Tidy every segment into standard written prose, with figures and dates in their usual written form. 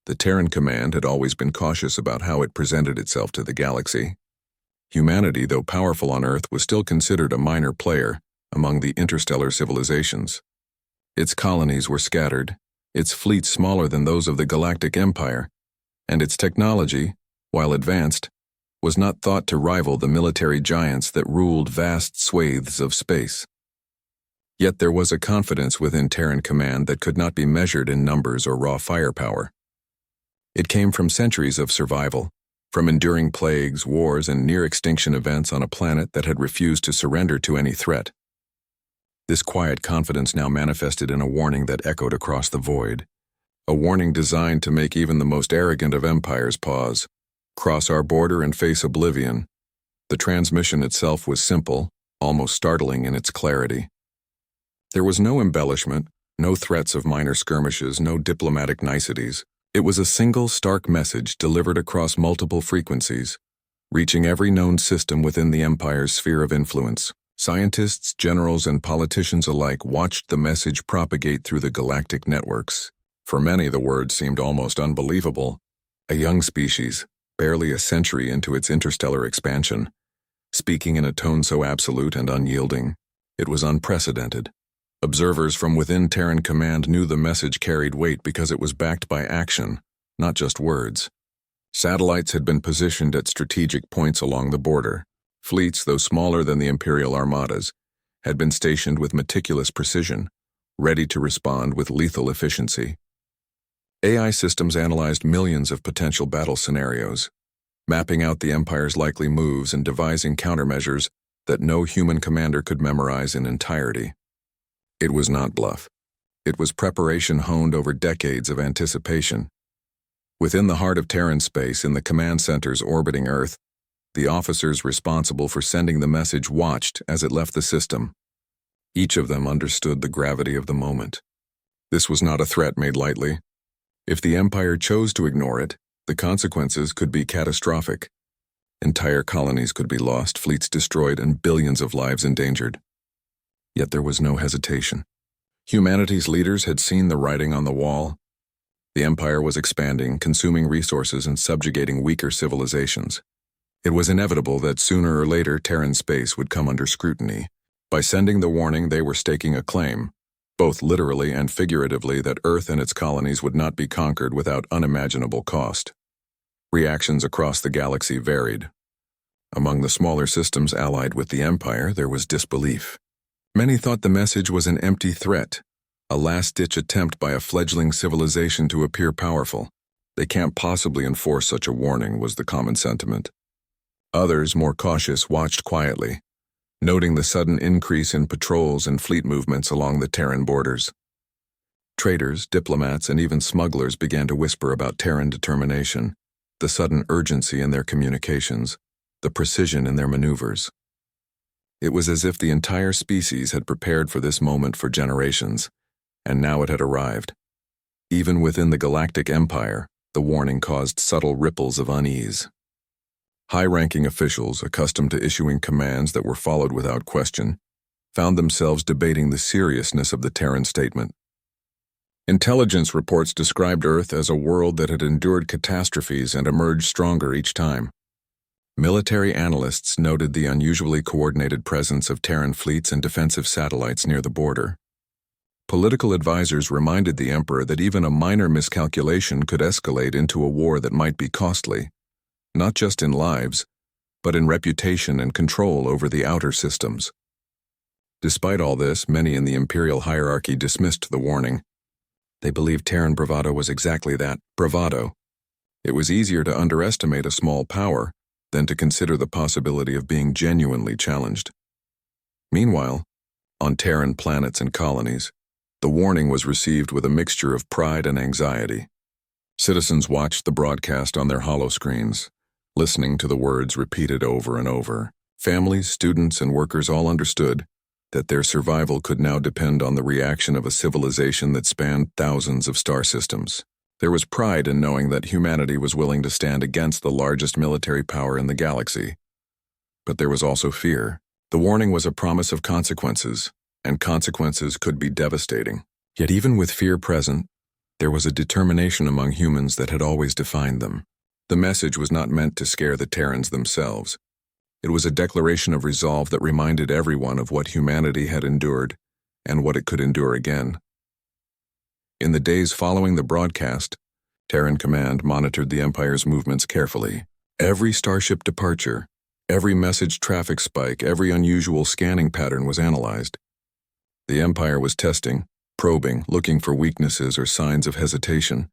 The Terran Command had always been cautious about how it presented itself to the galaxy. Humanity, though powerful on Earth, was still considered a minor player among the interstellar civilizations. Its colonies were scattered, its fleets smaller than those of the Galactic Empire, and its technology, while advanced, was not thought to rival the military giants that ruled vast swathes of space. Yet there was a confidence within Terran Command that could not be measured in numbers or raw firepower. It came from centuries of survival, from enduring plagues, wars, and near-extinction events on a planet that had refused to surrender to any threat. This quiet confidence now manifested in a warning that echoed across the void, a warning designed to make even the most arrogant of empires pause, cross our border and face oblivion. The transmission itself was simple, almost startling in its clarity. There was no embellishment, no threats of minor skirmishes, no diplomatic niceties. It was a single stark message delivered across multiple frequencies, reaching every known system within the Empire's sphere of influence. Scientists, generals, and politicians alike watched the message propagate through the galactic networks. For many, the words seemed almost unbelievable. A young species, barely a century into its interstellar expansion, speaking in a tone so absolute and unyielding, it was unprecedented. Observers from within Terran Command knew the message carried weight because it was backed by action, not just words. Satellites had been positioned at strategic points along the border. Fleets, though smaller than the Imperial armadas, had been stationed with meticulous precision, ready to respond with lethal efficiency. AI systems analyzed millions of potential battle scenarios, mapping out the Empire's likely moves and devising countermeasures that no human commander could memorize in entirety. It was not bluff. It was preparation honed over decades of anticipation. Within the heart of Terran space, in the command centers orbiting Earth, the officers responsible for sending the message watched as it left the system. Each of them understood the gravity of the moment. This was not a threat made lightly. If the Empire chose to ignore it, the consequences could be catastrophic. Entire colonies could be lost, fleets destroyed, and billions of lives endangered. Yet there was no hesitation. Humanity's leaders had seen the writing on the wall. The Empire was expanding, consuming resources, and subjugating weaker civilizations. It was inevitable that sooner or later Terran space would come under scrutiny. By sending the warning, they were staking a claim, both literally and figuratively, that Earth and its colonies would not be conquered without unimaginable cost. Reactions across the galaxy varied. Among the smaller systems allied with the Empire, there was disbelief. Many thought the message was an empty threat, a last-ditch attempt by a fledgling civilization to appear powerful. They can't possibly enforce such a warning, was the common sentiment. Others, more cautious, watched quietly, noting the sudden increase in patrols and fleet movements along the Terran borders. Traders, diplomats, and even smugglers began to whisper about Terran determination, the sudden urgency in their communications, the precision in their maneuvers. It was as if the entire species had prepared for this moment for generations, and now it had arrived. Even within the Galactic Empire, the warning caused subtle ripples of unease. High-ranking officials, accustomed to issuing commands that were followed without question, found themselves debating the seriousness of the Terran statement. Intelligence reports described Earth as a world that had endured catastrophes and emerged stronger each time. Military analysts noted the unusually coordinated presence of Terran fleets and defensive satellites near the border. Political advisors reminded the Emperor that even a minor miscalculation could escalate into a war that might be costly, not just in lives, but in reputation and control over the outer systems. Despite all this, many in the Imperial hierarchy dismissed the warning. They believed Terran bravado was exactly that, bravado. It was easier to underestimate a small power than to consider the possibility of being genuinely challenged. Meanwhile, on Terran planets and colonies, the warning was received with a mixture of pride and anxiety. Citizens watched the broadcast on their holoscreens, listening to the words repeated over and over. Families, students, and workers all understood that their survival could now depend on the reaction of a civilization that spanned thousands of star systems. There was pride in knowing that humanity was willing to stand against the largest military power in the galaxy. But there was also fear. The warning was a promise of consequences, and consequences could be devastating. Yet even with fear present, There was a determination among humans that had always defined them. The message was not meant to scare the Terrans themselves. It was a declaration of resolve that reminded everyone of what humanity had endured and what it could endure again. In the days following the broadcast, Terran Command monitored the Empire's movements carefully. Every starship departure, every message traffic spike, every unusual scanning pattern was analyzed. The Empire was testing, probing, looking for weaknesses or signs of hesitation.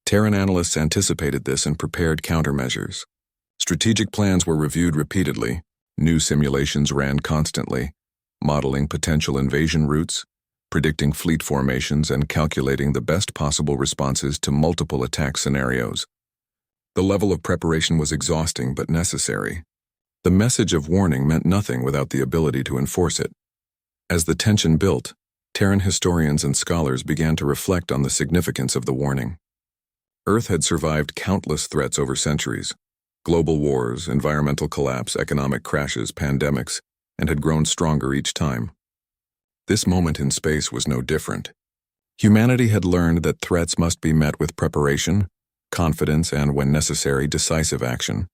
Terran analysts anticipated this and prepared countermeasures. Strategic plans were reviewed repeatedly, new simulations ran constantly, modeling potential invasion routes, predicting fleet formations, and calculating the best possible responses to multiple attack scenarios. The level of preparation was exhausting but necessary. The message of warning meant nothing without the ability to enforce it. As the tension built, Terran historians and scholars began to reflect on the significance of the warning. Earth had survived countless threats over centuries: global wars, environmental collapse, economic crashes, pandemics, and had grown stronger each time. This moment in space was no different. Humanity had learned that threats must be met with preparation, confidence, and, when necessary, decisive action.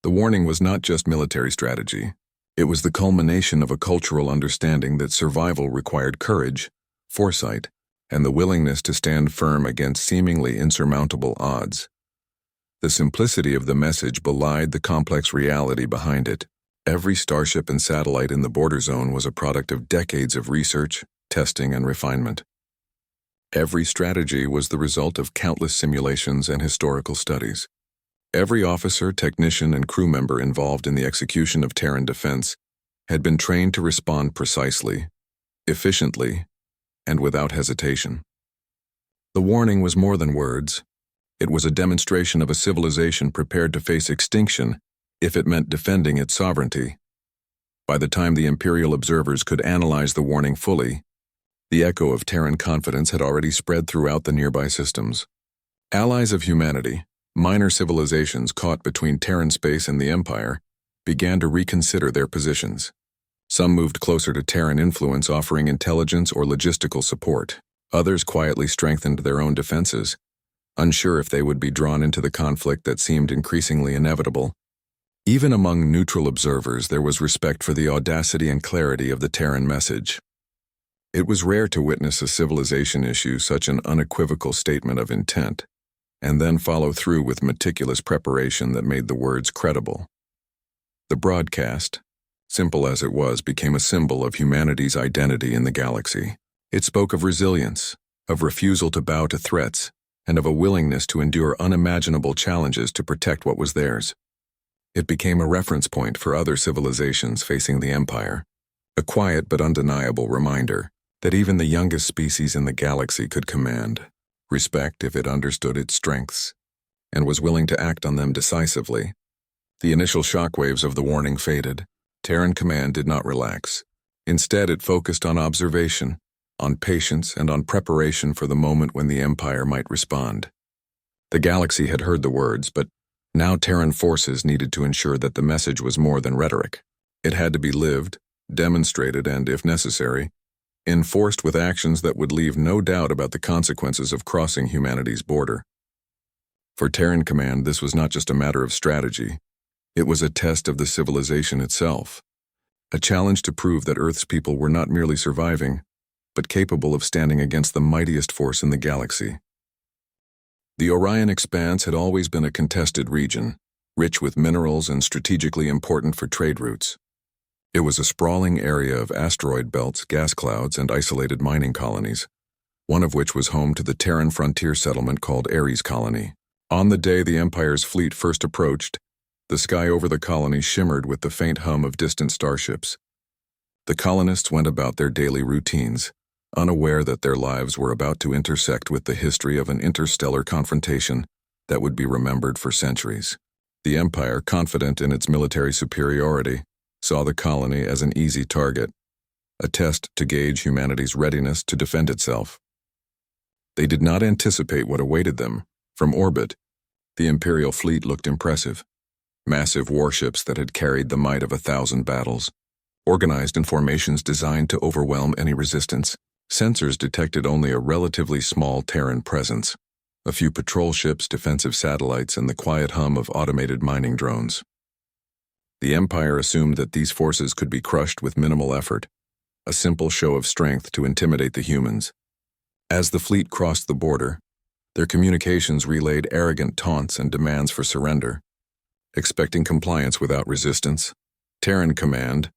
The warning was not just military strategy. It was the culmination of a cultural understanding that survival required courage, foresight, and the willingness to stand firm against seemingly insurmountable odds. The simplicity of the message belied the complex reality behind it. Every starship and satellite in the border zone was a product of decades of research, testing, and refinement. Every strategy was the result of countless simulations and historical studies. Every officer, technician, and crew member involved in the execution of Terran defense had been trained to respond precisely, efficiently, and without hesitation. The warning was more than words. It was a demonstration of a civilization prepared to face extinction if it meant defending its sovereignty. By the time the Imperial observers could analyze the warning fully, the echo of Terran confidence had already spread throughout the nearby systems. Allies of humanity, minor civilizations caught between Terran space and the Empire, began to reconsider their positions. Some moved closer to Terran influence, offering intelligence or logistical support. Others quietly strengthened their own defenses, unsure if they would be drawn into the conflict that seemed increasingly inevitable. Even among neutral observers, there was respect for the audacity and clarity of the Terran message. It was rare to witness a civilization issue such an unequivocal statement of intent, and then follow through with meticulous preparation that made the words credible. The broadcast, simple as it was, became a symbol of humanity's identity in the galaxy. It spoke of resilience, of refusal to bow to threats, and of a willingness to endure unimaginable challenges to protect what was theirs. It became a reference point for other civilizations facing the Empire, a quiet but undeniable reminder that even the youngest species in the galaxy could command respect if it understood its strengths and was willing to act on them decisively. The initial shockwaves of the warning faded. Terran Command did not relax. Instead, it focused on observation, on patience, and on preparation for the moment when the Empire might respond. The galaxy had heard the words, but now Terran forces needed to ensure that the message was more than rhetoric. It had to be lived, demonstrated, and, if necessary, enforced with actions that would leave no doubt about the consequences of crossing humanity's border. For Terran Command, this was not just a matter of strategy. It was a test of the civilization itself, a challenge to prove that Earth's people were not merely surviving, but capable of standing against the mightiest force in the galaxy. The Orion Expanse had always been a contested region, rich with minerals and strategically important for trade routes. It was a sprawling area of asteroid belts, gas clouds, and isolated mining colonies, one of which was home to the Terran frontier settlement called Ares Colony. On the day the Empire's fleet first approached, the sky over the colony shimmered with the faint hum of distant starships. The colonists went about their daily routines, unaware that their lives were about to intersect with the history of an interstellar confrontation that would be remembered for centuries. The Empire, confident in its military superiority, saw the colony as an easy target, a test to gauge humanity's readiness to defend itself. They did not anticipate what awaited them. From orbit, the Imperial fleet looked impressive. Massive warships that had carried the might of 1,000 battles, organized in formations designed to overwhelm any resistance. Sensors detected only a relatively small Terran presence, a few patrol ships, defensive satellites, and the quiet hum of automated mining drones. The Empire assumed that these forces could be crushed with minimal effort, a simple show of strength to intimidate the humans. As the fleet crossed the border, their communications relayed arrogant taunts and demands for surrender, expecting compliance without resistance. Terran Command,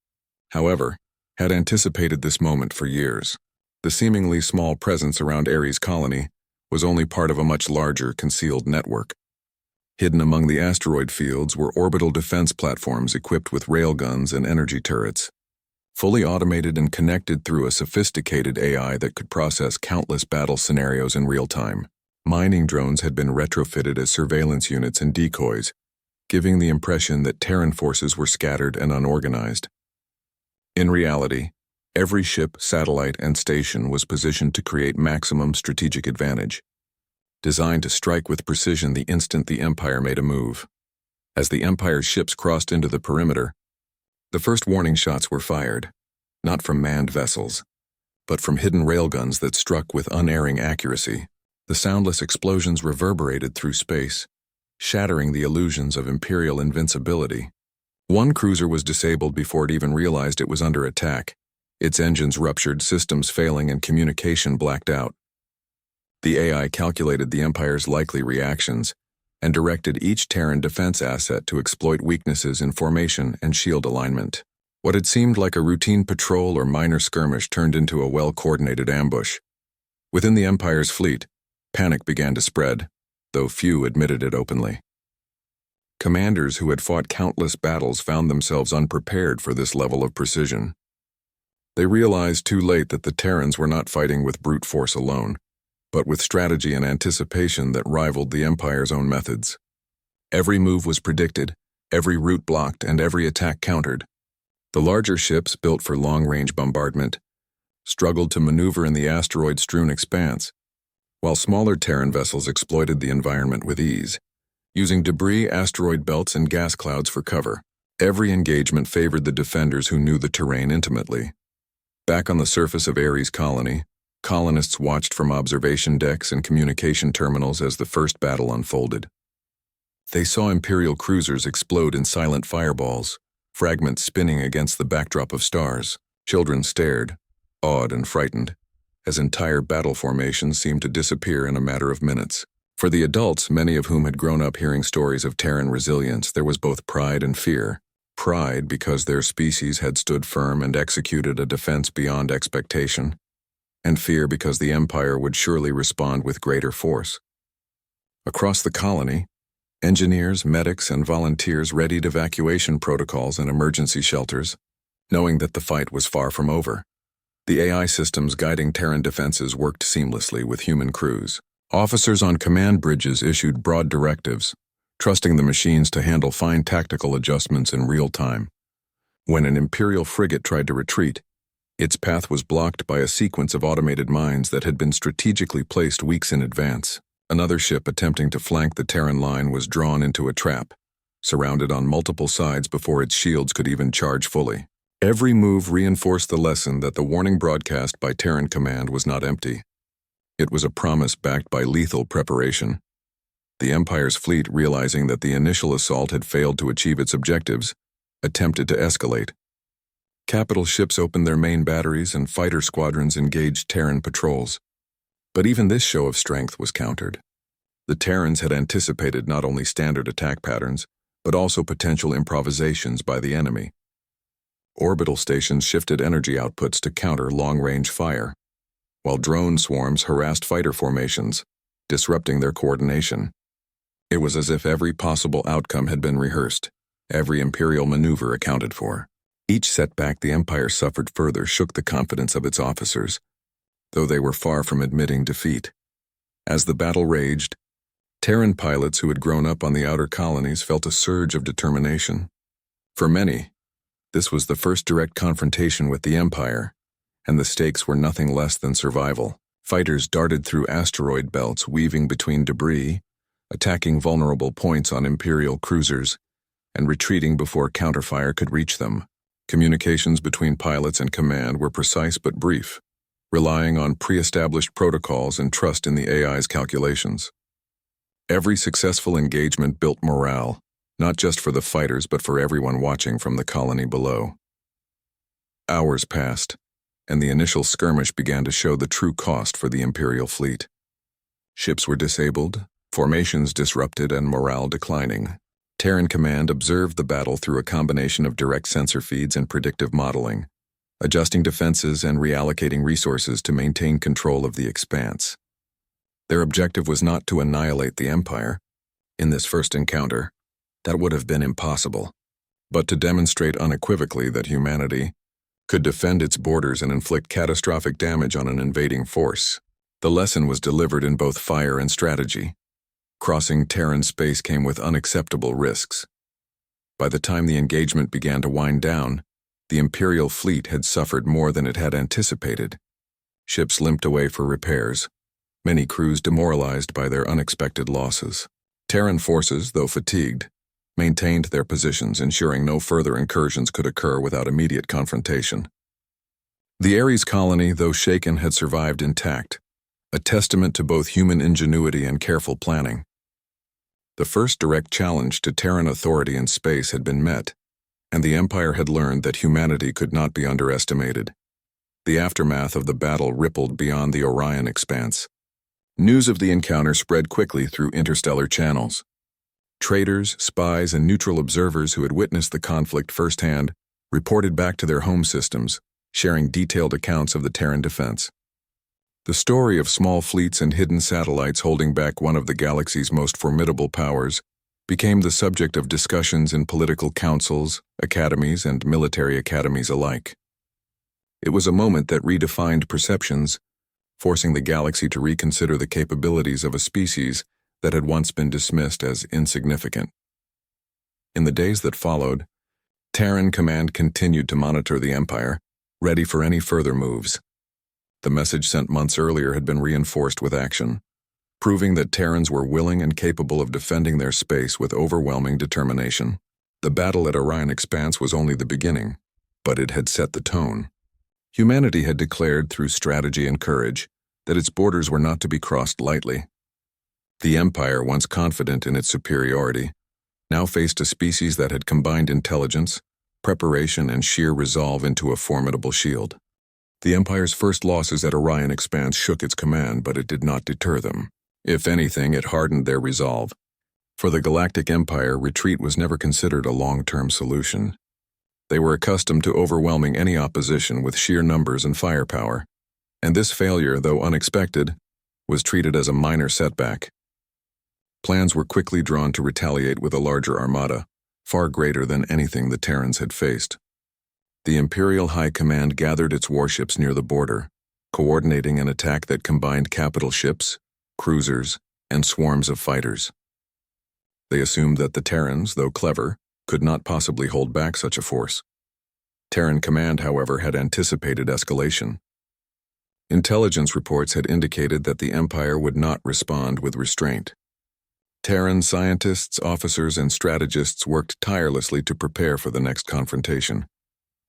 however, had anticipated this moment for years. The seemingly small presence around Ares colony was only part of a much larger, concealed network. Hidden among the asteroid fields were orbital defense platforms equipped with railguns and energy turrets, fully automated and connected through a sophisticated AI that could process countless battle scenarios in real time. Mining drones had been retrofitted as surveillance units and decoys, giving the impression that Terran forces were scattered and unorganized. In reality, every ship, satellite, and station was positioned to create maximum strategic advantage, designed to strike with precision the instant the Empire made a move. As the Empire's ships crossed into the perimeter, the first warning shots were fired, not from manned vessels, but from hidden railguns that struck with unerring accuracy. The soundless explosions reverberated through space, shattering the illusions of Imperial invincibility. One cruiser was disabled before it even realized it was under attack, its engines ruptured, systems failing, and communication blacked out. The AI calculated the Empire's likely reactions and directed each Terran defense asset to exploit weaknesses in formation and shield alignment. What had seemed like a routine patrol or minor skirmish turned into a well-coordinated ambush. Within the Empire's fleet, panic began to spread, though few admitted it openly. Commanders who had fought countless battles found themselves unprepared for this level of precision. They realized too late that the Terrans were not fighting with brute force alone, but with strategy and anticipation that rivaled the Empire's own methods. Every move was predicted, every route blocked, and every attack countered. The larger ships, built for long-range bombardment, struggled to maneuver in the asteroid-strewn expanse, while smaller Terran vessels exploited the environment with ease, using debris, asteroid belts, and gas clouds for cover. Every engagement favored the defenders who knew the terrain intimately. Back on the surface of Ares colony, colonists watched from observation decks and communication terminals as the first battle unfolded. They saw Imperial cruisers explode in silent fireballs, fragments spinning against the backdrop of stars. Children stared, awed and frightened, as entire battle formations seemed to disappear in a matter of minutes. For the adults, many of whom had grown up hearing stories of Terran resilience, there was both pride and fear. Pride because their species had stood firm and executed a defense beyond expectation, and fear because the Empire would surely respond with greater force. Across the colony, engineers, medics, and volunteers readied evacuation protocols and emergency shelters, knowing that the fight was far from over. The AI systems guiding Terran defenses worked seamlessly with human crews. Officers on command bridges issued broad directives, trusting the machines to handle fine tactical adjustments in real time. When an Imperial frigate tried to retreat, its path was blocked by a sequence of automated mines that had been strategically placed weeks in advance. Another ship attempting to flank the Terran line was drawn into a trap, surrounded on multiple sides before its shields could even charge fully. Every move reinforced the lesson that the warning broadcast by Terran Command was not empty. It was a promise backed by lethal preparation. The Empire's fleet, realizing that the initial assault had failed to achieve its objectives, attempted to escalate. Capital ships opened their main batteries and fighter squadrons engaged Terran patrols. But even this show of strength was countered. The Terrans had anticipated not only standard attack patterns, but also potential improvisations by the enemy. Orbital stations shifted energy outputs to counter long-range fire, while drone swarms harassed fighter formations, disrupting their coordination. It was as if every possible outcome had been rehearsed, every Imperial maneuver accounted for. Each setback the Empire suffered further shook the confidence of its officers, though they were far from admitting defeat. As the battle raged, Terran pilots who had grown up on the outer colonies felt a surge of determination. For many, this was the first direct confrontation with the Empire, and the stakes were nothing less than survival. Fighters darted through asteroid belts, weaving between debris, attacking vulnerable points on Imperial cruisers, and retreating before counterfire could reach them. Communications between pilots and command were precise but brief, relying on pre-established protocols and trust in the AI's calculations. Every successful engagement built morale, not just for the fighters but for everyone watching from the colony below. Hours passed, and the initial skirmish began to show the true cost for the Imperial fleet. Ships were disabled, formations disrupted, and morale declining. Terran Command observed the battle through a combination of direct sensor feeds and predictive modeling, adjusting defenses and reallocating resources to maintain control of the expanse. Their objective was not to annihilate the Empire. In this first encounter, that would have been impossible, but to demonstrate unequivocally that humanity could defend its borders and inflict catastrophic damage on an invading force. The lesson was delivered in both fire and strategy. Crossing Terran space came with unacceptable risks. By the time the engagement began to wind down, the Imperial fleet had suffered more than it had anticipated. Ships limped away for repairs, many crews demoralized by their unexpected losses. Terran forces, though fatigued, maintained their positions, ensuring no further incursions could occur without immediate confrontation. The Ares colony, though shaken, had survived intact, a testament to both human ingenuity and careful planning. The first direct challenge to Terran authority in space had been met, and the Empire had learned that humanity could not be underestimated. The aftermath of the battle rippled beyond the Orion expanse. News of the encounter spread quickly through interstellar channels. Traders, spies, and neutral observers who had witnessed the conflict firsthand reported back to their home systems, sharing detailed accounts of the Terran defense. The story of small fleets and hidden satellites holding back one of the galaxy's most formidable powers became the subject of discussions in political councils, academies, and military academies alike. It was a moment that redefined perceptions, forcing the galaxy to reconsider the capabilities of a species that had once been dismissed as insignificant. In the days that followed, Terran Command continued to monitor the Empire, ready for any further moves. The message sent months earlier had been reinforced with action, proving that Terrans were willing and capable of defending their space with overwhelming determination. The battle at Orion Expanse was only the beginning, but it had set the tone. Humanity had declared through strategy and courage that its borders were not to be crossed lightly. The Empire, once confident in its superiority, now faced a species that had combined intelligence, preparation, and sheer resolve into a formidable shield. The Empire's first losses at Orion Expanse shook its command, but it did not deter them. If anything, it hardened their resolve. For the Galactic Empire, retreat was never considered a long-term solution. They were accustomed to overwhelming any opposition with sheer numbers and firepower, and this failure, though unexpected, was treated as a minor setback. Plans were quickly drawn to retaliate with a larger armada, far greater than anything the Terrans had faced. The Imperial High Command gathered its warships near the border, coordinating an attack that combined capital ships, cruisers, and swarms of fighters. They assumed that the Terrans, though clever, could not possibly hold back such a force. Terran Command, however, had anticipated escalation. Intelligence reports had indicated that the Empire would not respond with restraint. Terran scientists, officers, and strategists worked tirelessly to prepare for the next confrontation.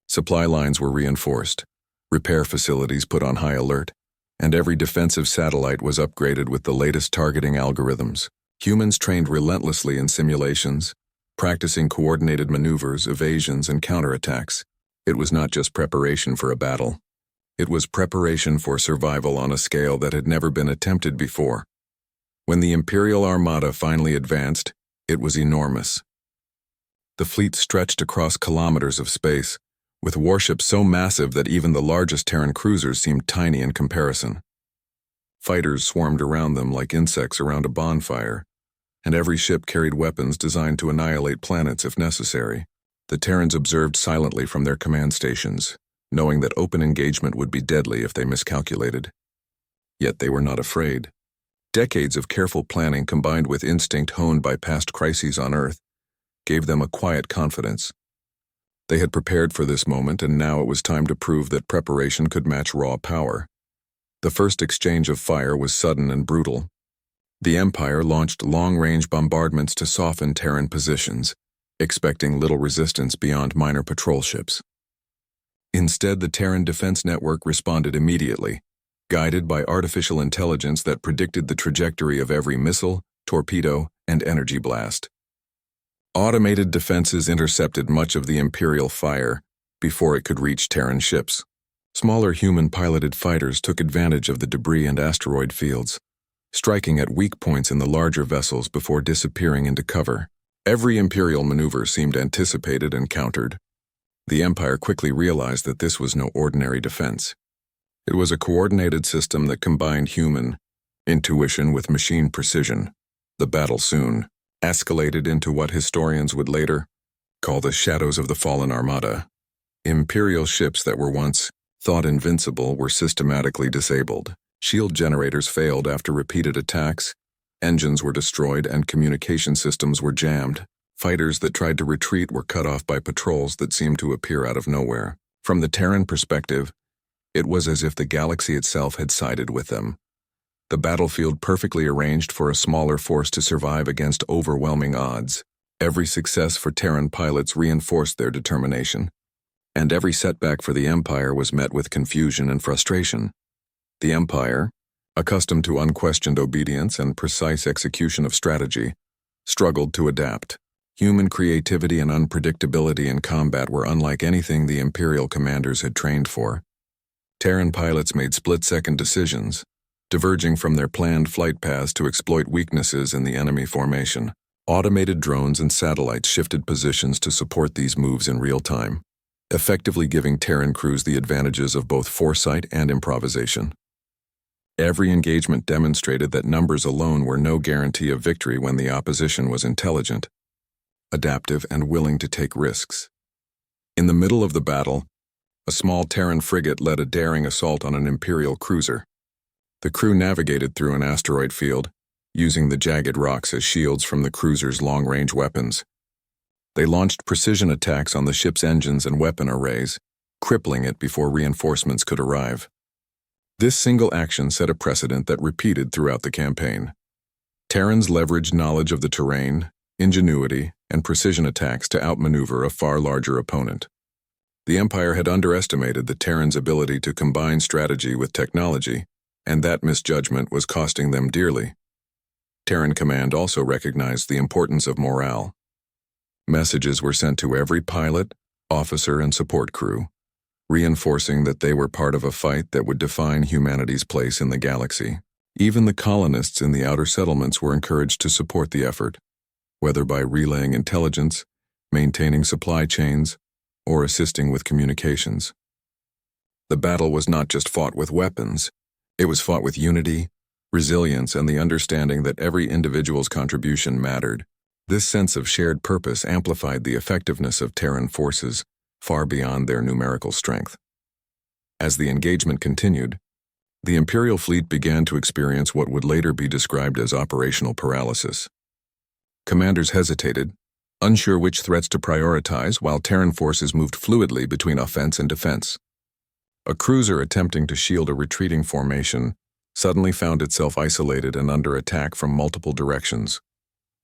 Supply lines were reinforced, repair facilities put on high alert, and every defensive satellite was upgraded with the latest targeting algorithms. Humans trained relentlessly in simulations, practicing coordinated maneuvers, evasions, and counterattacks. It was not just preparation for a battle. It was preparation for survival on a scale that had never been attempted before. When the Imperial Armada finally advanced, it was enormous. The fleet stretched across kilometers of space, with warships so massive that even the largest Terran cruisers seemed tiny in comparison. Fighters swarmed around them like insects around a bonfire, and every ship carried weapons designed to annihilate planets if necessary. The Terrans observed silently from their command stations, knowing that open engagement would be deadly if they miscalculated. Yet they were not afraid. Decades of careful planning combined with instinct honed by past crises on Earth gave them a quiet confidence. They had prepared for this moment, and now it was time to prove that preparation could match raw power. The first exchange of fire was sudden and brutal. The Empire launched long-range bombardments to soften Terran positions, expecting little resistance beyond minor patrol ships. Instead, the Terran defense network responded immediately, guided by artificial intelligence that predicted the trajectory of every missile, torpedo, and energy blast. Automated defenses intercepted much of the Imperial fire before it could reach Terran ships. Smaller human-piloted fighters took advantage of the debris and asteroid fields, striking at weak points in the larger vessels before disappearing into cover. Every Imperial maneuver seemed anticipated and countered. The Empire quickly realized that this was no ordinary defense. It was a coordinated system that combined human intuition with machine precision. The battle soon escalated into what historians would later call the shadows of the fallen armada. Imperial ships that were once thought invincible were systematically disabled. Shield generators failed after repeated attacks, engines were destroyed, and communication systems were jammed. Fighters that tried to retreat were cut off by patrols that seemed to appear out of nowhere. From the Terran perspective, it was as if the galaxy itself had sided with them. The battlefield perfectly arranged for a smaller force to survive against overwhelming odds. Every success for Terran pilots reinforced their determination, and every setback for the Empire was met with confusion and frustration. The Empire, accustomed to unquestioned obedience and precise execution of strategy, struggled to adapt. Human creativity and unpredictability in combat were unlike anything the Imperial commanders had trained for. Terran pilots made split-second decisions, diverging from their planned flight paths to exploit weaknesses in the enemy formation. Automated drones and satellites shifted positions to support these moves in real time, effectively giving Terran crews the advantages of both foresight and improvisation. Every engagement demonstrated that numbers alone were no guarantee of victory when the opposition was intelligent, adaptive, and willing to take risks. In the middle of the battle, a small Terran frigate led a daring assault on an Imperial cruiser. The crew navigated through an asteroid field, using the jagged rocks as shields from the cruiser's long-range weapons. They launched precision attacks on the ship's engines and weapon arrays, crippling it before reinforcements could arrive. This single action set a precedent that repeated throughout the campaign. Terrans leveraged knowledge of the terrain, ingenuity, and precision attacks to outmaneuver a far larger opponent. The Empire had underestimated the Terrans' ability to combine strategy with technology, and that misjudgment was costing them dearly. Terran Command also recognized the importance of morale. Messages were sent to every pilot, officer, and support crew, reinforcing that they were part of a fight that would define humanity's place in the galaxy. Even the colonists in the outer settlements were encouraged to support the effort, whether by relaying intelligence, maintaining supply chains, or assisting with communications. The battle was not just fought with weapons, it was fought with unity, resilience, and the understanding that every individual's contribution mattered. This sense of shared purpose amplified the effectiveness of Terran forces far beyond their numerical strength. As the engagement continued, the Imperial fleet began to experience what would later be described as operational paralysis. Commanders hesitated, unsure which threats to prioritize, while Terran forces moved fluidly between offense and defense. A cruiser attempting to shield a retreating formation suddenly found itself isolated and under attack from multiple directions.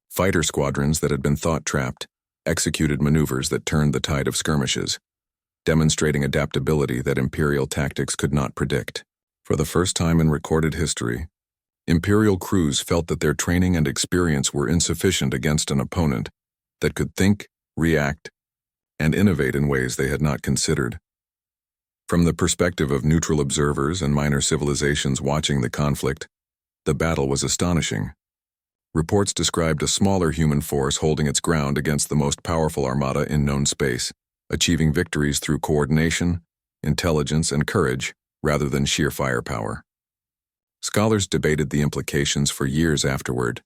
Fighter squadrons that had been thought trapped executed maneuvers that turned the tide of skirmishes, demonstrating adaptability that Imperial tactics could not predict. For the first time in recorded history, Imperial crews felt that their training and experience were insufficient against an opponent that could think, react, and innovate in ways they had not considered. From the perspective of neutral observers and minor civilizations watching the conflict, the battle was astonishing. Reports described a smaller human force holding its ground against the most powerful armada in known space, achieving victories through coordination, intelligence, and courage rather than sheer firepower. Scholars debated the implications for years afterward,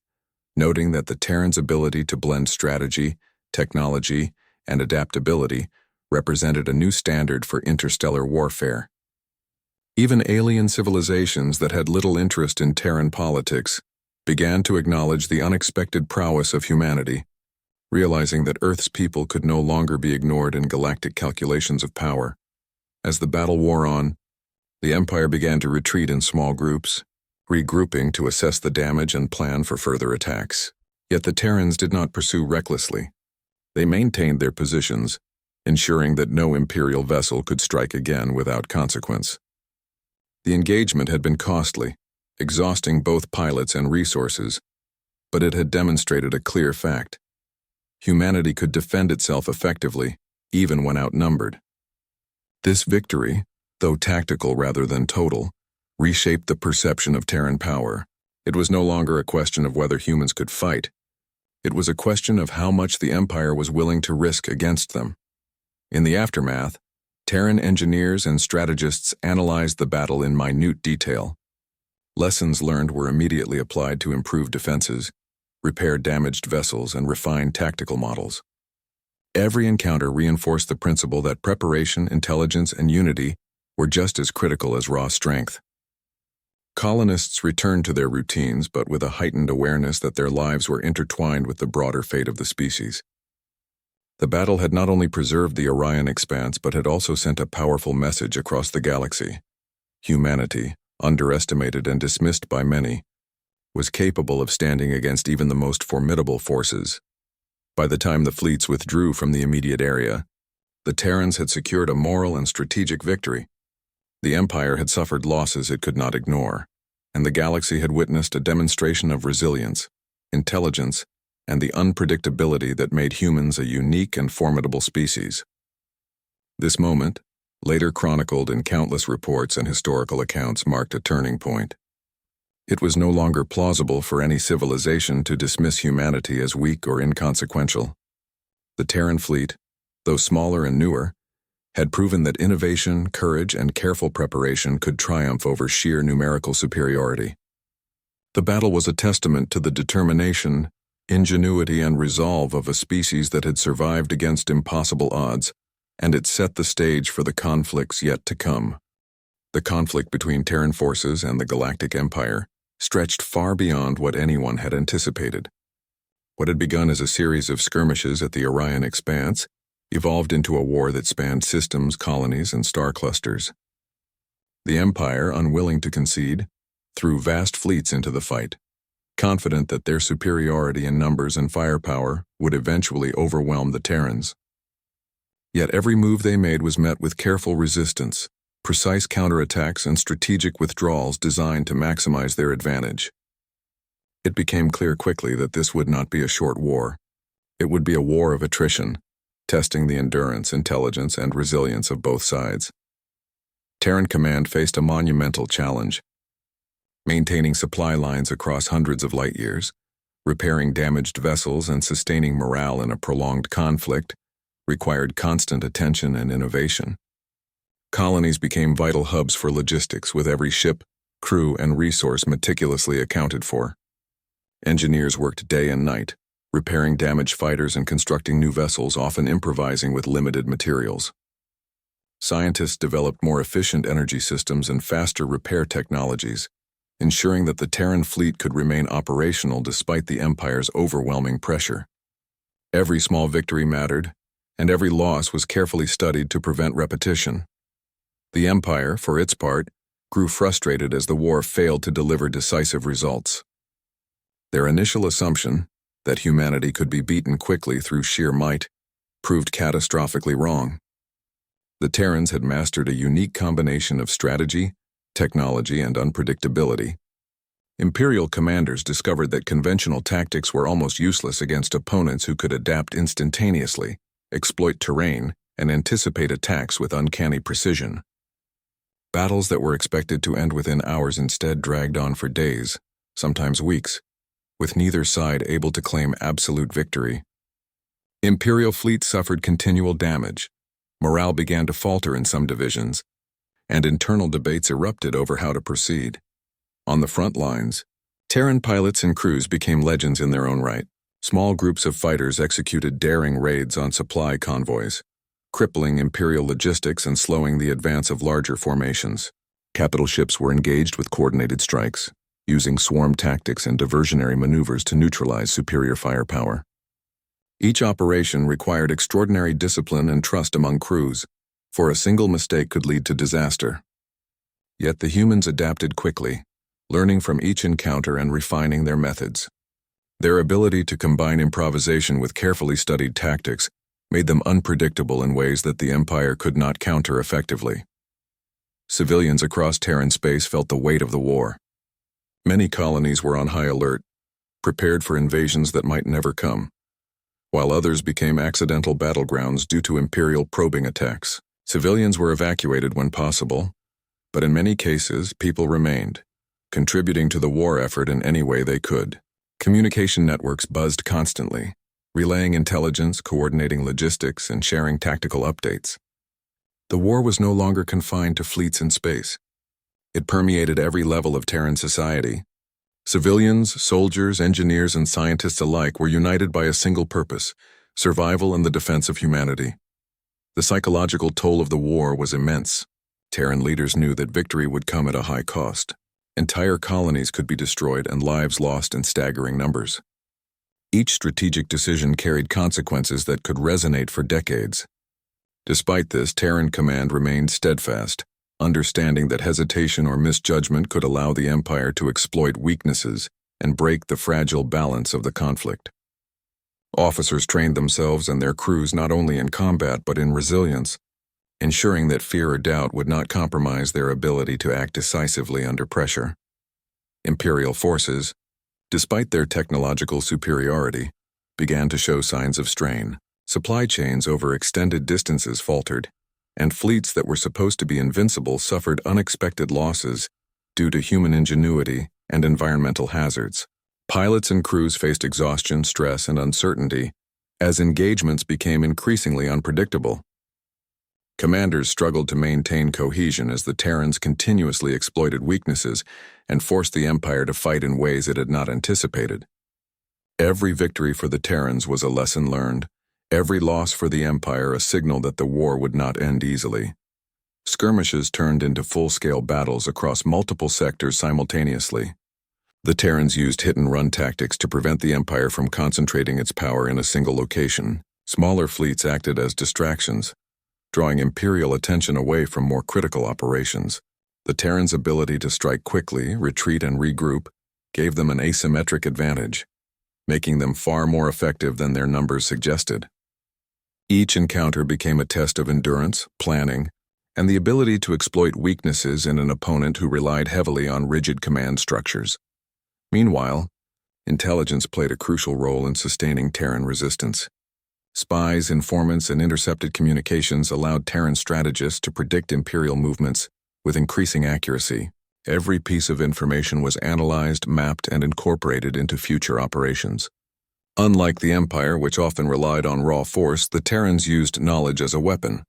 noting that the Terrans' ability to blend strategy, technology, and adaptability represented a new standard for interstellar warfare. Even alien civilizations that had little interest in Terran politics began to acknowledge the unexpected prowess of humanity, realizing that Earth's people could no longer be ignored in galactic calculations of power. As the battle wore on, the Empire began to retreat in small groups, regrouping to assess the damage and plan for further attacks. Yet the Terrans did not pursue recklessly. They maintained their positions, ensuring that no Imperial vessel could strike again without consequence. The engagement had been costly, exhausting both pilots and resources, but it had demonstrated a clear fact. Humanity could defend itself effectively, even when outnumbered. This victory, though tactical rather than total, reshaped the perception of Terran power. It was no longer a question of whether humans could fight. It was a question of how much the Empire was willing to risk against them. In the aftermath, Terran engineers and strategists analyzed the battle in minute detail. Lessons learned were immediately applied to improve defenses, repair damaged vessels, and refine tactical models. Every encounter reinforced the principle that preparation, intelligence, and unity were just as critical as raw strength. Colonists returned to their routines, but with a heightened awareness that their lives were intertwined with the broader fate of the species. The battle had not only preserved the Orion expanse, but had also sent a powerful message across the galaxy. Humanity, underestimated and dismissed by many, was capable of standing against even the most formidable forces. By the time the fleets withdrew from the immediate area, the Terrans had secured a moral and strategic victory. The Empire had suffered losses it could not ignore, and the galaxy had witnessed a demonstration of resilience, intelligence, and the unpredictability that made humans a unique and formidable species. This moment, later chronicled in countless reports and historical accounts, marked a turning point. It was no longer plausible for any civilization to dismiss humanity as weak or inconsequential. The Terran fleet, though smaller and newer, had proven that innovation, courage, and careful preparation could triumph over sheer numerical superiority. The battle was a testament to the determination, ingenuity, and resolve of a species that had survived against impossible odds, and it set the stage for the conflicts yet to come. The conflict between Terran forces and the Galactic Empire stretched far beyond what anyone had anticipated. What had begun as a series of skirmishes at the Orion expanse evolved into a war that spanned systems, colonies, and star clusters. The Empire, unwilling to concede, threw vast fleets into the fight, confident that their superiority in numbers and firepower would eventually overwhelm the Terrans. Yet every move they made was met with careful resistance, precise counterattacks, and strategic withdrawals designed to maximize their advantage. It became clear quickly that this would not be a short war. It would be a war of attrition, testing the endurance, intelligence, and resilience of both sides. Terran Command faced a monumental challenge. Maintaining supply lines across hundreds of light years, repairing damaged vessels, and sustaining morale in a prolonged conflict required constant attention and innovation. Colonies became vital hubs for logistics, with every ship, crew, and resource meticulously accounted for. Engineers worked day and night, repairing damaged fighters and constructing new vessels, often improvising with limited materials. Scientists developed more efficient energy systems and faster repair technologies, ensuring that the Terran fleet could remain operational despite the Empire's overwhelming pressure. Every small victory mattered, and every loss was carefully studied to prevent repetition. The Empire, for its part, grew frustrated as the war failed to deliver decisive results. Their initial assumption, that humanity could be beaten quickly through sheer might, proved catastrophically wrong. The Terrans had mastered a unique combination of strategy, technology, and unpredictability. Imperial commanders discovered that conventional tactics were almost useless against opponents who could adapt instantaneously, exploit terrain, and anticipate attacks with uncanny precision. Battles that were expected to end within hours instead dragged on for days, sometimes weeks, with neither side able to claim absolute victory. Imperial fleets suffered continual damage, morale began to falter in some divisions, and internal debates erupted over how to proceed. On the front lines, Terran pilots and crews became legends in their own right. Small groups of fighters executed daring raids on supply convoys, crippling Imperial logistics and slowing the advance of larger formations. Capital ships were engaged with coordinated strikes, using swarm tactics and diversionary maneuvers to neutralize superior firepower. Each operation required extraordinary discipline and trust among crews, for a single mistake could lead to disaster. Yet the humans adapted quickly, learning from each encounter and refining their methods. Their ability to combine improvisation with carefully studied tactics made them unpredictable in ways that the Empire could not counter effectively. Civilians across Terran space felt the weight of the war. Many colonies were on high alert, prepared for invasions that might never come, while others became accidental battlegrounds due to Imperial probing attacks. Civilians were evacuated when possible, but in many cases, people remained, contributing to the war effort in any way they could. Communication networks buzzed constantly, relaying intelligence, coordinating logistics, and sharing tactical updates. The war was no longer confined to fleets in space. It permeated every level of Terran society. Civilians, soldiers, engineers, and scientists alike were united by a single purpose: survival and the defense of humanity. The psychological toll of the war was immense. Terran leaders knew that victory would come at a high cost. Entire colonies could be destroyed and lives lost in staggering numbers. Each strategic decision carried consequences that could resonate for decades. Despite this, Terran command remained steadfast, understanding that hesitation or misjudgment could allow the Empire to exploit weaknesses and break the fragile balance of the conflict. Officers trained themselves and their crews not only in combat but in resilience, ensuring that fear or doubt would not compromise their ability to act decisively under pressure. Imperial forces, despite their technological superiority, began to show signs of strain. Supply chains over extended distances faltered, and fleets that were supposed to be invincible suffered unexpected losses due to human ingenuity and environmental hazards. Pilots and crews faced exhaustion, stress, and uncertainty as engagements became increasingly unpredictable. Commanders struggled to maintain cohesion as the Terrans continuously exploited weaknesses and forced the Empire to fight in ways it had not anticipated. Every victory for the Terrans was a lesson learned, every loss for the Empire a signal that the war would not end easily. Skirmishes turned into full-scale battles across multiple sectors simultaneously. The Terrans used hit-and-run tactics to prevent the Empire from concentrating its power in a single location. Smaller fleets acted as distractions, drawing Imperial attention away from more critical operations. The Terrans' ability to strike quickly, retreat, and regroup gave them an asymmetric advantage, making them far more effective than their numbers suggested. Each encounter became a test of endurance, planning, and the ability to exploit weaknesses in an opponent who relied heavily on rigid command structures. Meanwhile, intelligence played a crucial role in sustaining Terran resistance. Spies, informants, and intercepted communications allowed Terran strategists to predict Imperial movements with increasing accuracy. Every piece of information was analyzed, mapped, and incorporated into future operations. Unlike the Empire, which often relied on raw force, the Terrans used knowledge as a weapon.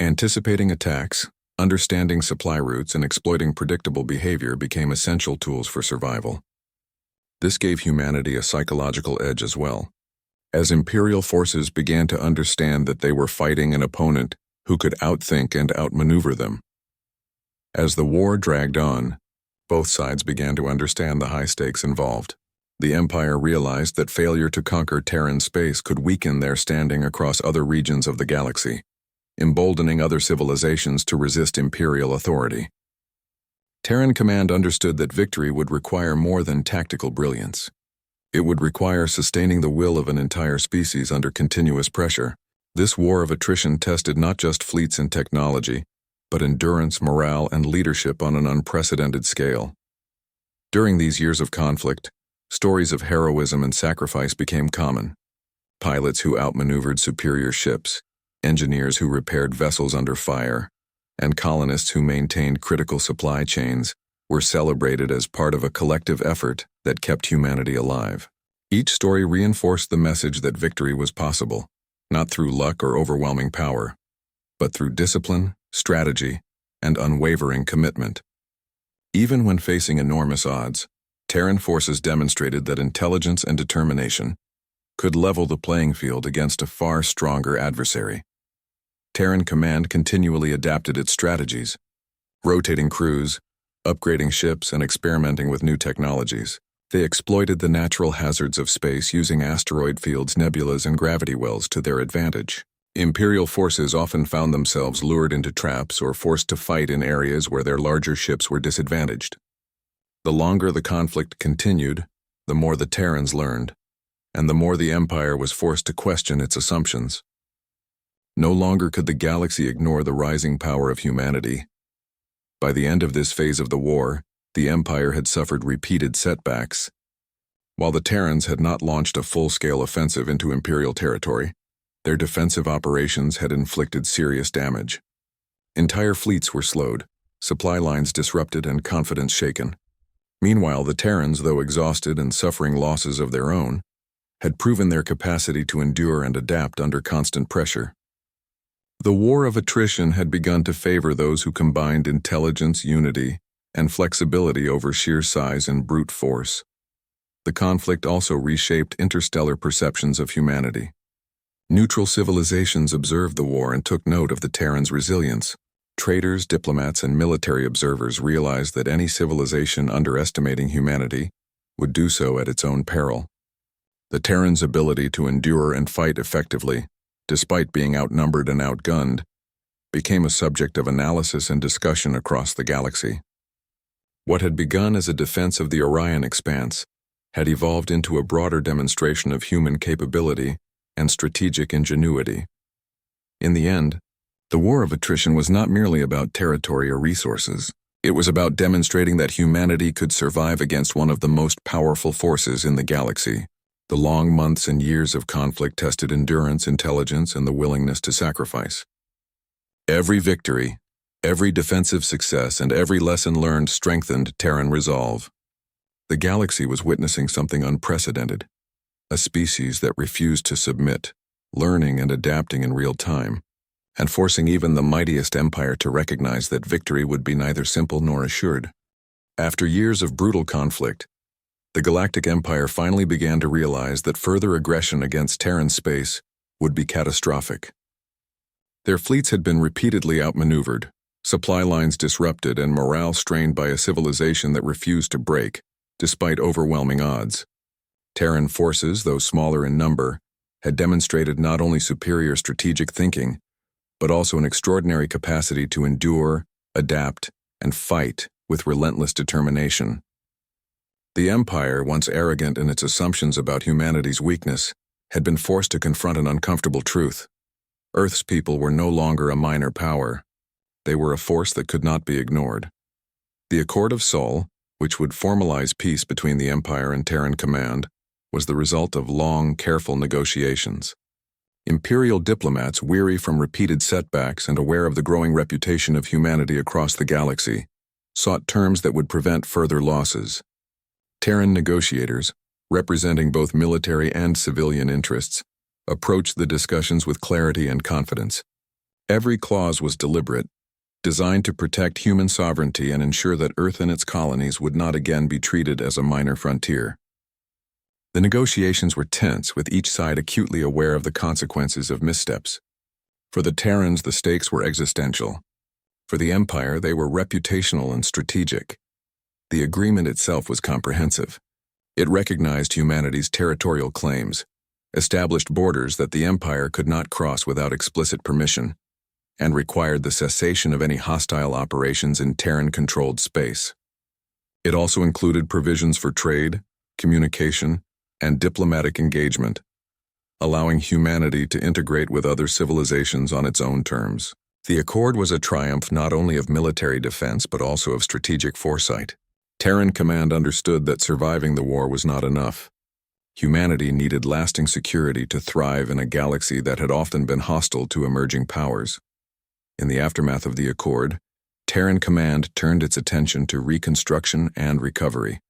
Anticipating attacks, understanding supply routes, and exploiting predictable behavior became essential tools for survival. This gave humanity a psychological edge as well, as Imperial forces began to understand that they were fighting an opponent who could outthink and outmaneuver them. As the war dragged on, both sides began to understand the high stakes involved. The Empire realized that failure to conquer Terran space could weaken their standing across other regions of the galaxy, emboldening other civilizations to resist Imperial authority. Terran command understood that victory would require more than tactical brilliance. It would require sustaining the will of an entire species under continuous pressure. This war of attrition tested not just fleets and technology, but endurance, morale, and leadership on an unprecedented scale. During these years of conflict, stories of heroism and sacrifice became common. Pilots who outmaneuvered superior ships, engineers who repaired vessels under fire, and colonists who maintained critical supply chains were celebrated as part of a collective effort that kept humanity alive. Each story reinforced the message that victory was possible, not through luck or overwhelming power, but through discipline, strategy, and unwavering commitment. Even when facing enormous odds, Terran forces demonstrated that intelligence and determination could level the playing field against a far stronger adversary. Terran command continually adapted its strategies, rotating crews, upgrading ships, and experimenting with new technologies. They exploited the natural hazards of space using asteroid fields, nebulas, and gravity wells to their advantage. Imperial forces often found themselves lured into traps or forced to fight in areas where their larger ships were disadvantaged. The longer the conflict continued, the more the Terrans learned, and the more the Empire was forced to question its assumptions. No longer could the galaxy ignore the rising power of humanity. By the end of this phase of the war, the Empire had suffered repeated setbacks. While the Terrans had not launched a full-scale offensive into Imperial territory, their defensive operations had inflicted serious damage. Entire fleets were slowed, supply lines disrupted, and confidence shaken. Meanwhile, the Terrans, though exhausted and suffering losses of their own, had proven their capacity to endure and adapt under constant pressure. The war of attrition had begun to favor those who combined intelligence, unity, and flexibility over sheer size and brute force. The conflict also reshaped interstellar perceptions of humanity. Neutral civilizations observed the war and took note of the Terrans' resilience. Traders, diplomats, and military observers realized that any civilization underestimating humanity would do so at its own peril. The Terrans' ability to endure and fight effectively, despite being outnumbered and outgunned, became a subject of analysis and discussion across the galaxy. What had begun as a defense of the Orion expanse had evolved into a broader demonstration of human capability and strategic ingenuity. In the end, the war of attrition was not merely about territory or resources. It was about demonstrating that humanity could survive against one of the most powerful forces in the galaxy. The long months and years of conflict tested endurance, intelligence, and the willingness to sacrifice. Every victory, every defensive success, and every lesson learned strengthened Terran resolve. The galaxy was witnessing something unprecedented, a species that refused to submit, learning and adapting in real time, and forcing even the mightiest empire to recognize that victory would be neither simple nor assured. After years of brutal conflict, the Galactic Empire finally began to realize that further aggression against Terran space would be catastrophic. Their fleets had been repeatedly outmaneuvered, supply lines disrupted, and morale strained by a civilization that refused to break, despite overwhelming odds. Terran forces, though smaller in number, had demonstrated not only superior strategic thinking, but also an extraordinary capacity to endure, adapt, and fight with relentless determination. The Empire, once arrogant in its assumptions about humanity's weakness, had been forced to confront an uncomfortable truth. Earth's people were no longer a minor power. They were a force that could not be ignored. The Accord of Sol, which would formalize peace between the Empire and Terran command, was the result of long, careful negotiations. Imperial diplomats, weary from repeated setbacks and aware of the growing reputation of humanity across the galaxy, sought terms that would prevent further losses. Terran negotiators, representing both military and civilian interests, approached the discussions with clarity and confidence. Every clause was deliberate, designed to protect human sovereignty and ensure that Earth and its colonies would not again be treated as a minor frontier. The negotiations were tense, with each side acutely aware of the consequences of missteps. For the Terrans, the stakes were existential. For the Empire, they were reputational and strategic. The agreement itself was comprehensive. It recognized humanity's territorial claims, established borders that the Empire could not cross without explicit permission, and required the cessation of any hostile operations in Terran-controlled space. It also included provisions for trade, communication, and diplomatic engagement, allowing humanity to integrate with other civilizations on its own terms. The accord was a triumph not only of military defense but also of strategic foresight. Terran command understood that surviving the war was not enough. Humanity needed lasting security to thrive in a galaxy that had often been hostile to emerging powers. In the aftermath of the accord, Terran command turned its attention to reconstruction and recovery.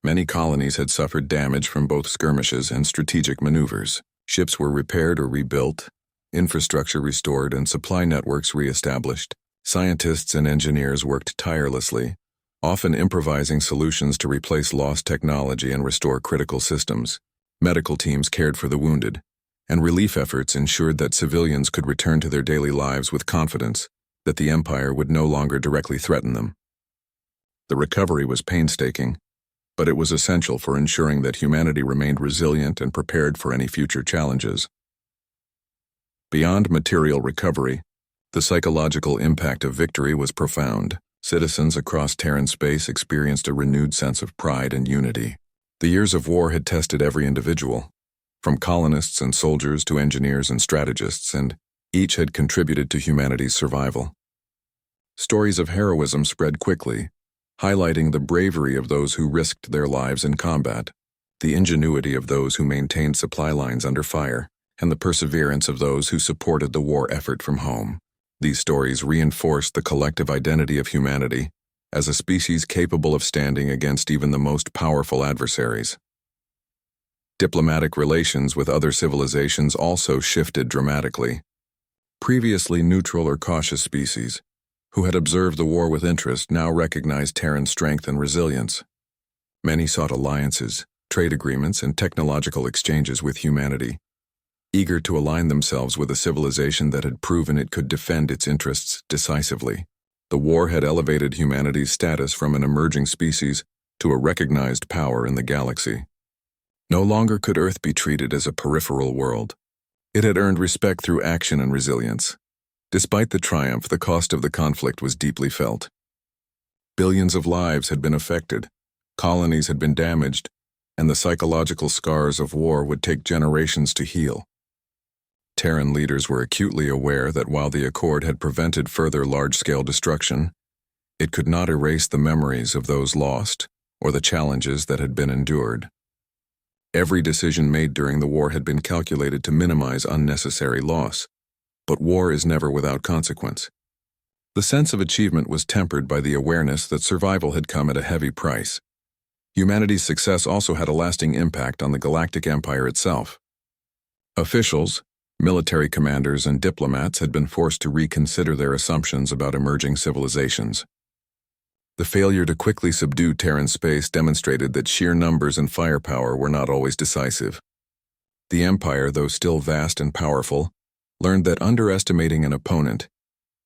Many colonies had suffered damage from both skirmishes and strategic maneuvers. Ships were repaired or rebuilt, infrastructure restored, and supply networks re-established. Scientists and engineers worked tirelessly, often improvising solutions to replace lost technology and restore critical systems. Medical teams cared for the wounded, and relief efforts ensured that civilians could return to their daily lives with confidence that the Empire would no longer directly threaten them. The recovery was painstaking, but it was essential for ensuring that humanity remained resilient and prepared for any future challenges. Beyond material recovery, the psychological impact of victory was profound. Citizens across Terran space experienced a renewed sense of pride and unity. The years of war had tested every individual, from colonists and soldiers to engineers and strategists, and each had contributed to humanity's survival. Stories of heroism spread quickly, highlighting the bravery of those who risked their lives in combat, the ingenuity of those who maintained supply lines under fire, and the perseverance of those who supported the war effort from home. These stories reinforced the collective identity of humanity as a species capable of standing against even the most powerful adversaries. Diplomatic relations with other civilizations also shifted dramatically. Previously neutral or cautious species, who had observed the war with interest, now recognized Terran strength and resilience. Many sought alliances, trade agreements, and technological exchanges with humanity, eager to align themselves with a civilization that had proven it could defend its interests decisively. The war had elevated humanity's status from an emerging species to a recognized power in the galaxy. No longer could Earth be treated as a peripheral world. It had earned respect through action and resilience. Despite the triumph, the cost of the conflict was deeply felt. Billions of lives had been affected, colonies had been damaged, and the psychological scars of war would take generations to heal. Terran leaders were acutely aware that while the Accord had prevented further large-scale destruction, it could not erase the memories of those lost or the challenges that had been endured. Every decision made during the war had been calculated to minimize unnecessary loss, but war is never without consequence. The sense of achievement was tempered by the awareness that survival had come at a heavy price. Humanity's success also had a lasting impact on the Galactic Empire itself. Officials, military commanders, and diplomats had been forced to reconsider their assumptions about emerging civilizations. The failure to quickly subdue Terran space demonstrated that sheer numbers and firepower were not always decisive. The Empire, though still vast and powerful, learned that underestimating an opponent,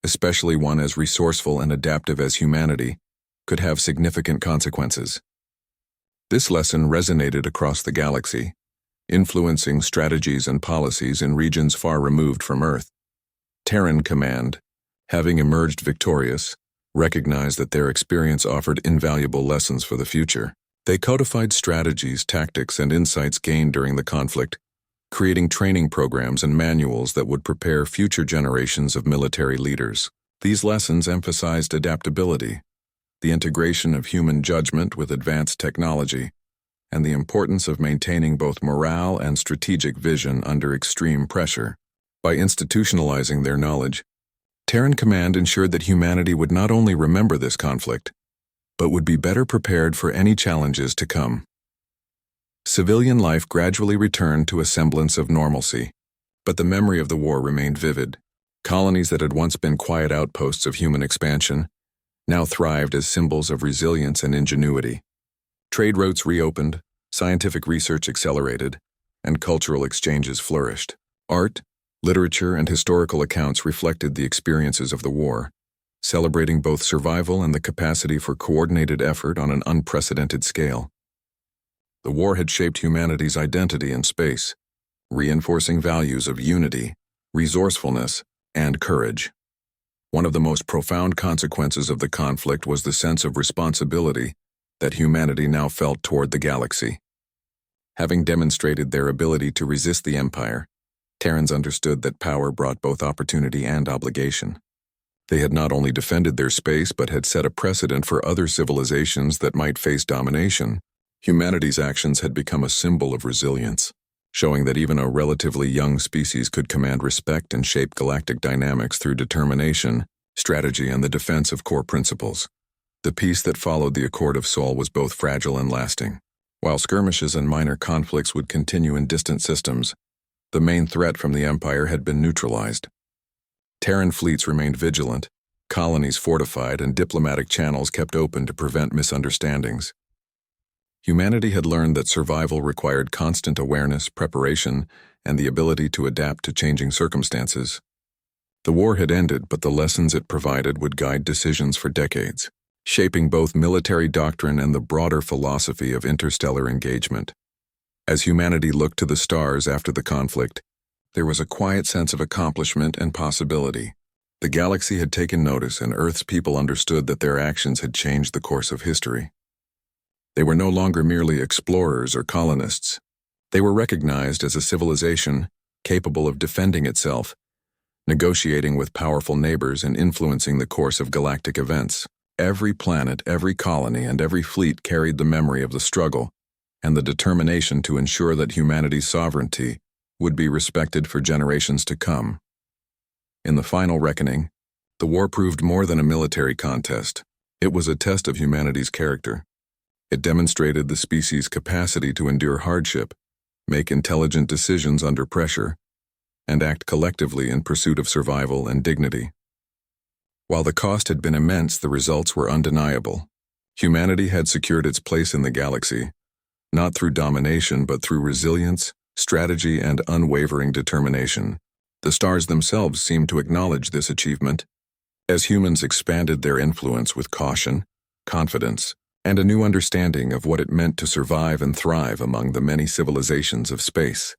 especially one as resourceful and adaptive as humanity, could have significant consequences. This lesson resonated across the galaxy, influencing strategies and policies in regions far removed from Earth. Terran Command, having emerged victorious, recognized that their experience offered invaluable lessons for the future. They codified strategies, tactics, and insights gained during the conflict, creating training programs and manuals that would prepare future generations of military leaders. These lessons emphasized adaptability, the integration of human judgment with advanced technology, and the importance of maintaining both morale and strategic vision under extreme pressure. By institutionalizing their knowledge, Terran Command ensured that humanity would not only remember this conflict, but would be better prepared for any challenges to come. Civilian life gradually returned to a semblance of normalcy, but the memory of the war remained vivid. Colonies that had once been quiet outposts of human expansion now thrived as symbols of resilience and ingenuity. Trade routes reopened, scientific research accelerated, and cultural exchanges flourished. Art, literature, and historical accounts reflected the experiences of the war, celebrating both survival and the capacity for coordinated effort on an unprecedented scale. The war had shaped humanity's identity in space, reinforcing values of unity, resourcefulness, and courage. One of the most profound consequences of the conflict was the sense of responsibility that humanity now felt toward the galaxy. Having demonstrated their ability to resist the Empire, Terrans understood that power brought both opportunity and obligation. They had not only defended their space but had set a precedent for other civilizations that might face domination. Humanity's actions had become a symbol of resilience, showing that even a relatively young species could command respect and shape galactic dynamics through determination, strategy, and the defense of core principles. The peace that followed the Accord of Sol was both fragile and lasting. While skirmishes and minor conflicts would continue in distant systems, the main threat from the Empire had been neutralized. Terran fleets remained vigilant, colonies fortified, and diplomatic channels kept open to prevent misunderstandings. Humanity had learned that survival required constant awareness, preparation, and the ability to adapt to changing circumstances. The war had ended, but the lessons it provided would guide decisions for decades, shaping both military doctrine and the broader philosophy of interstellar engagement. As humanity looked to the stars after the conflict, there was a quiet sense of accomplishment and possibility. The galaxy had taken notice, and Earth's people understood that their actions had changed the course of history. They were no longer merely explorers or colonists. They were recognized as a civilization capable of defending itself, negotiating with powerful neighbors and influencing the course of galactic events. Every planet, every colony, and every fleet carried the memory of the struggle and the determination to ensure that humanity's sovereignty would be respected for generations to come. In the final reckoning, the war proved more than a military contest. It was a test of humanity's character. It demonstrated the species' capacity to endure hardship, make intelligent decisions under pressure, and act collectively in pursuit of survival and dignity. While the cost had been immense, the results were undeniable. Humanity had secured its place in the galaxy, not through domination but through resilience, strategy, and unwavering determination. The stars themselves seemed to acknowledge this achievement, as humans expanded their influence with caution, confidence, and a new understanding of what it meant to survive and thrive among the many civilizations of space.